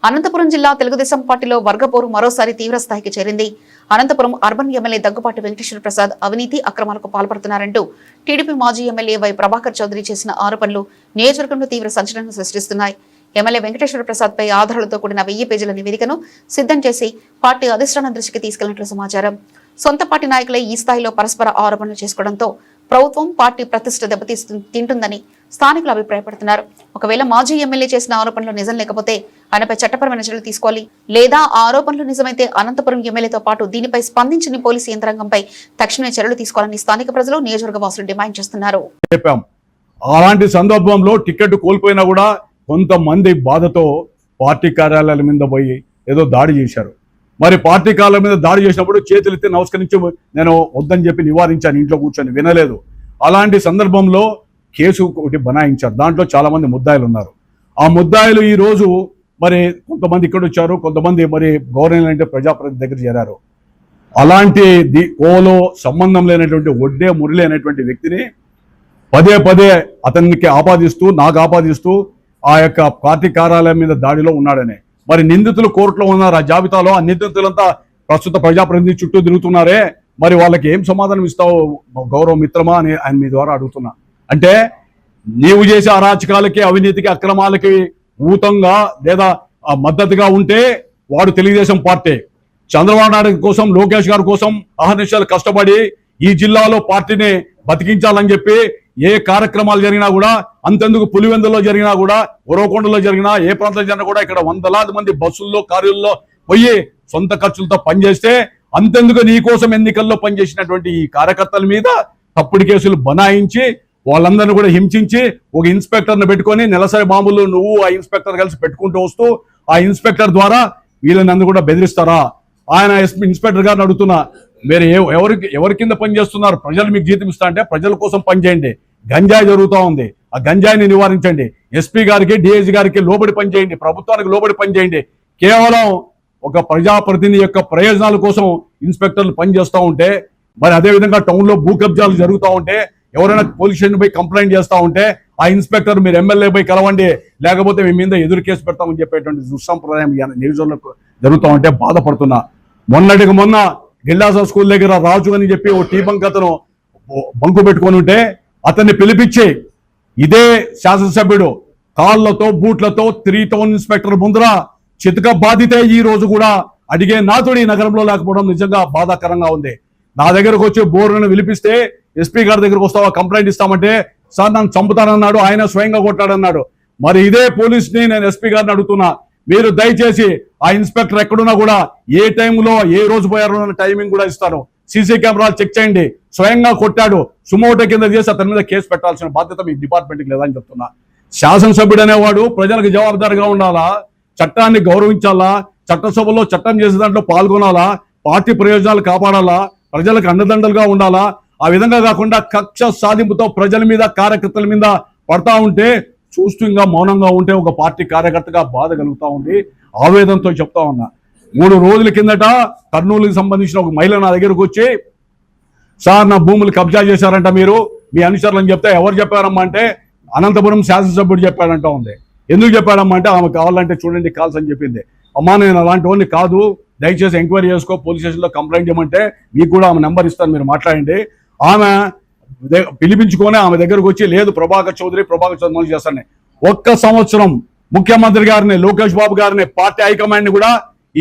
అనంతపురం జిల్లా తెలుగుదేశం పార్టీలో వర్గపోరు మరోసారి తీవ్ర స్థాయికి చేరింది. అనంతపురం అర్బన్ ఎమ్మెల్యే దగ్గుపాటి వెంకటేశ్వర ప్రసాద్ అవినీతి అక్రమాలకు పాల్పడుతున్నారంటూ టీడీపీ మాజీ ఎమ్మెల్యే వై ప్రభాకర్ చౌదరి చేసిన ఆరోపణలు నియోజకవర్గంలో తీవ్ర సంచలనం సృష్టిస్తున్నాయి. ఎమ్మెల్యే వెంకటేశ్వర ప్రసాద్ పై ఆధారాలతో కూడిన 1000 పేజీల నివేదికను సిద్ధం చేసి పార్టీ అధిష్టానం దృష్టికి తీసుకెళ్లినట్లు సమాచారం. సొంత పార్టీ నాయకులే ఈ స్థాయిలో పరస్పర ఆరోపణలు చేసుకోవడంతో ప్రభుత్వం పార్టీ ప్రతిష్ఠ దెబ్బతింటుందని స్థానికులు అభిప్రాయపడుతున్నారు. ఒకవేళ మాజీ ఎమ్మెల్యే చేసిన ఆరోపణలు నిజం లేకపోతే ఆయనపై చట్టపరమైన చర్యలు తీసుకోవాలి, లేదా ఆ ఆరోపణలు నిజమైతే అనంతపురం ఎమ్మెల్యేతో పాటు దీనిపై స్పందించిన పోలీసు యంత్రాంగంపై తక్షణమే చర్యలు తీసుకోవాలని స్థానిక ప్రజలు, నియోజకవర్గ వాసులు డిమాండ్ చేస్తున్నారు. అలాంటి సందర్భంలో టికెట్ కోల్పోయినా కూడా కొంతమంది బాధతో పార్టీ కార్యాలయాల మీద పోయి ఏదో దాడి చేశారు. మరి పార్టీ కార్యాలయం మీద దాడి చేసినప్పుడు చేతులెత్తి నమస్కరించి నేను వద్దని చెప్పి నివారించాను, ఇంట్లో కూర్చొని వినలేదు. అలాంటి సందర్భంలో కేసు ఒకటి బనాయించారు. దాంట్లో చాలా మంది ముద్దాయిలు ఉన్నారు. ఆ ముద్దాయిలు ఈ రోజు మరి కొంతమంది ఇక్కడ వచ్చారు, కొంతమంది మరి గవర్నమెంట్ అంటే ప్రజాప్రతినిధి దగ్గర చేరారు. అలాంటి ఓలో సంబంధం లేనటువంటి ఒడ్డే మురళి అనేటువంటి వ్యక్తిని పదే పదే అతనికి ఆపాదిస్తూ, నాకు ఆపాదిస్తూ ఆ యొక్క పార్టీ కార్యాలయం మీద దాడిలో ఉన్నాడని. మరి నిందితులు కోర్టులో ఉన్నారు. ఆ జాబితాలో ఆ నిందితులంతా ప్రస్తుత ప్రజాప్రతినిధి చుట్టూ తిరుగుతున్నారే, మరి వాళ్ళకి ఏం సమాధానం ఇస్తావు గౌరవ మిత్రమా అని ఆయన మీ ద్వారా అడుగుతున్నా. అంటే నీవు చేసే అరాచకాలకి, అవినీతికి, అక్రమాలకి ఊతంగా లేదా మద్దతుగా ఉంటే వాడు తెలుగుదేశం పార్టీ. చంద్రబాబు నాయుడు కోసం, లోకేష్ గారి కోసం అహర్నిశలు కష్టపడి ఈ జిల్లాలో పార్టీని బతికించాలని చెప్పి ఏ కార్యక్రమాలు జరిగినా కూడా, అంతెందుకు పులివెందులో జరిగినా కూడా, ఉరవకొండలో జరిగినా, ఏ ప్రాంతంలో జరిగినా కూడా ఇక్కడ వందలాది మంది బస్సుల్లో, కార్యాల్లో పోయి సొంత ఖర్చులతో పనిచేస్తే, అంతెందుకు నీ కోసం ఎన్నికల్లో పనిచేసినటువంటి ఈ కార్యకర్తల మీద తప్పుడు కేసులు బనాయించి వాళ్ళందరినీ కూడా హింసించి ఒక ఇన్స్పెక్టర్ని పెట్టుకొని నెలసరి మామూలు నువ్వు ఆ ఇన్స్పెక్టర్ కలిసి పెట్టుకుంటూ వస్తూ ఆ ఇన్స్పెక్టర్ ద్వారా వీళ్ళని కూడా బెదిరిస్తారా? ఆయన ఇన్స్పెక్టర్ గారిని అడుగుతున్నా, మీరు ఎవరి కింద పనిచేస్తున్నారు? ప్రజలు మీకు జీతం ఇస్తా అంటే ప్రజల కోసం పనిచేయండి. గంజాయి జరుగుతూ ఉంది, ఆ గంజాయిని నివారించండి. ఎస్పీ గారికి, డిఐజీ గారికి లోబడి పనిచేయండి, ప్రభుత్వానికి లోబడి పనిచేయండి. కేవలం ఒక ప్రజాప్రతినిధి యొక్క ప్రయోజనాల కోసం ఇన్స్పెక్టర్లు పనిచేస్తూ ఉంటే, మరి అదేవిధంగా టౌన్లో భూ కబ్జాలు జరుగుతూ ఉంటే, ఎవరైనా పోలీస్ స్టేషన్ పోయి కంప్లైంట్ చేస్తూ ఉంటే ఆ ఇన్స్పెక్టర్ మీరు ఎమ్మెల్యే పోయి కలవండి, లేకపోతే మీ మీద ఎదురు కేసు పెడతామని చెప్పేటువంటి దుస్సంప్రదాయం నియోజకవర్గంలో జరుగుతూ ఉంటే బాధపడుతున్నా. మొన్నటికి మొన్న గిల్లాస స్కూల్ దగ్గర రాజు అని చెప్పి ఓ టీ బంక్ అతను బంకు పెట్టుకొని ఉంటే అతన్ని పిలిపించి ఇదే శాసనసభ్యుడు కాళ్లతో బూట్లతో 3 టౌన్ ఇన్స్పెక్టర్ ముందర చితక బాధితే ఈ రోజు కూడా అడిగే నాతుడు ఈ నగరంలో లేకపోవడం నిజంగా బాధాకరంగా ఉంది. నా దగ్గరకు వచ్చి బోర్లను విలిపిస్తే ఎస్పీ గారి దగ్గరకు వస్తావా కంప్లైంట్ ఇస్తామంటే, సార్ నన్ను చంపుతానన్నాడు, ఆయన స్వయంగా కొట్టాడన్నాడు. మరి ఇదే పోలీస్ని నేను ఎస్పీ గారిని అడుగుతున్నా, మీరు దయచేసి ఆ ఇన్స్పెక్టర్ ఎక్కడున్నా కూడా ఏ టైంలో ఏ రోజు పోయారో టైమింగ్ కూడా ఇస్తాను. సీసీ కెమెరాలు చెక్ చేయండి. స్వయంగా కొట్టాడు, సుమోటో కింద చేసి అతని మీద కేసు పెట్టాల్సిన బాధ్యత మీ డిపార్ట్మెంట్కి లేదని చెప్తున్నా. శాసనసభ్యుడు అనేవాడు ప్రజలకు జవాబుదారిగా ఉండాలా, చట్టాన్ని గౌరవించాలా, చట్టసభలో చట్టం చేసే దాంట్లో పాల్గొనాలా, పార్టీ ప్రయోజనాలు కాపాడాలా, ప్రజలకు అండదండలుగా ఉండాలా. ఆ విధంగా కాకుండా కక్ష సాధింపుతో ప్రజల మీద, కార్యకర్తల మీద పడతా ఉంటే చూస్తూ ఇంకా మౌనంగా ఉంటే ఒక పార్టీ కార్యకర్తగా బాధ కలుగుతూ ఉంది. ఆవేదనతో చెప్తా ఉన్నా. 3 రోజుల కిందట కర్నూలుకి సంబంధించిన ఒక మహిళ నా దగ్గరకు వచ్చి, సార్ నా భూములు కబ్జా చేశారంట మీరు, మీ అనుచరులు అని చెప్తే, ఎవరు చెప్పారమ్మా అంటే అనంతపురం శాసనసభ్యుడు చెప్పాడంట ఉంది. ఎందుకు చెప్పాడమ్మా అంటే ఆమె కావాలంటే చూడండి కాల్స్ అని చెప్పింది. అమ్మా నేను అలాంటి వాడిని కాదు, దయచేసి ఎంక్వైరీ చేసుకో, పోలీస్ స్టేషన్లో కంప్లైంట్ చేయమంటే మీకు కూడా ఆమె నెంబర్ ఇస్తాను, మీరు మాట్లాడండి. ఆమె పిలిపించుకొని ఆమె దగ్గరకు వచ్చి, లేదు ప్రభాకర్ చౌదరి మౌలి చేస్తాను. 1 సంవత్సరం ముఖ్యమంత్రి గారిని, లోకేష్ బాబు గారిని, పార్టీ హైకమాండ్ని కూడా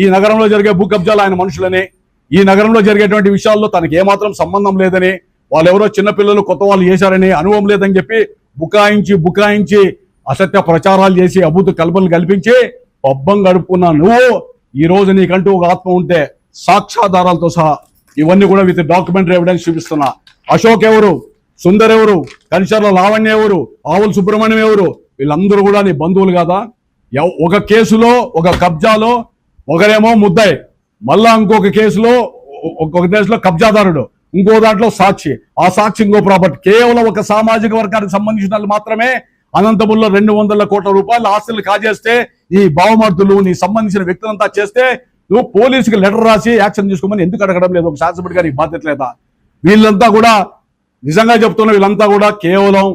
ఈ నగరంలో జరిగే భూ కబ్జాలు ఆయన మనుషులని, ఈ నగరంలో జరిగేటువంటి విషయాల్లో తనకి ఏమాత్రం సంబంధం లేదని, వాళ్ళు ఎవరో చిన్నపిల్లలు కొత్త వాళ్ళు చేశారని, అనుభవం లేదని చెప్పి బుకాయించి అసత్య ప్రచారాలు చేసి అభూత కల్పనలు కల్పించి పబ్బం గడుపుకున్నా నువ్వు ఈ రోజు నీకంటూ ఒక ఆత్మ ఉంటే సాక్ష్యాధారాలతో సహా ఇవన్నీ కూడా విత్ డాక్యుమెంటరీ ఎవిడెన్స్ చూపిస్తున్నా. అశోక్ ఎవరు, సుందర్ ఎవరు, కనిచర్ల లావణ్య ఎవరు, ఆవుల సుబ్రహ్మణ్యం ఎవరు, వీళ్ళందరూ కూడా నీ బంధువులు కాదా? ఒక కేసులో ఒక కబ్జాలో ఒకరేమో ముద్దాయి, మళ్ళా ఇంకొక కేసులో కబ్జాదారుడు, ఇంకో దాంట్లో సాక్షి, ఆ సాక్షి ఇంకో ప్రాపర్టీ. కేవలం ఒక సామాజిక వర్గానికి సంబంధించిన వాళ్ళు మాత్రమే అనంతపురంలో 200 కోట్ల రూపాయల ఆస్తులు కాజేస్తే, ఈ బావమర్దులు నీ సంబంధించిన వ్యక్తులంతా చేస్తే నువ్వు పోలీసుకి లెటర్ రాసి యాక్షన్ తీసుకోమని ఎందుకు అడగడం లేదు? ఒక శాసనసభ్యుడిగా నీకు బాధ్యత లేదా? వీళ్ళంతా కూడా నిజంగా చెప్తున్నా, వీళ్ళంతా కూడా కేవలం